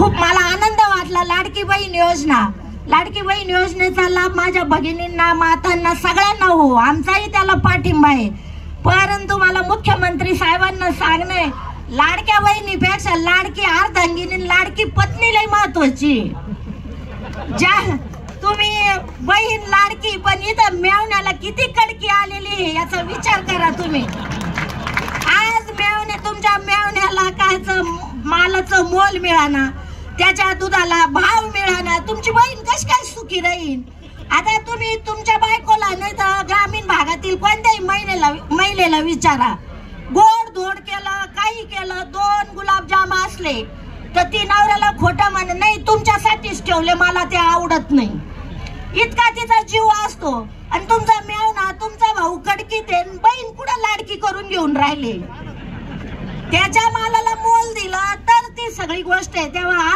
खूप मला आनंद वाटला। लाडकी बहीण योजनेचा लाभ माझ्या भगिनींना, मातांना, सगळ्यांना हो, आमचाही त्याला पाठिंबा आहे। परंतु मला मुख्यमंत्री साहेबांना सांगणे, लाडक्या बहिणीपेक्षा लाडकी अर्धांगिनी, लाडकी पत्नी लय महत्वाची। ज्या तुम्ही बहीण लाडकी, पण इथं मेवण्याला किती कडकी आलेली याचा विचार करा तुम्ही। आज तुमच्या मेवण्याला कायचं मालाचं मोल मिळाना, त्याच्या दुधाला भाव मिळाना, तुमची बहीण कशी काय सुखी राहील? आता तुम्ही तुमच्या बायकोला नाही तर ग्रामीण भागातील कोणत्याही महिलेला विचारा, गोड धोड केलं, काही केलं, 2 गुलाबजाम असले तर ती नवऱ्याला खोटं म्हणे, नाही तुमच्यासाठीच ठेवले, मला ते आवडत नाही, इतका तिचा जीव असतो। आणि तुमचा मेवना, तुमचा भाऊ कडकीत आहे, बहीण कुठं लाडकी करून घेऊन राहिले? त्याच्या मालाला मोल दिलं तर ती सगळी गोष्ट आहे। तेव्हा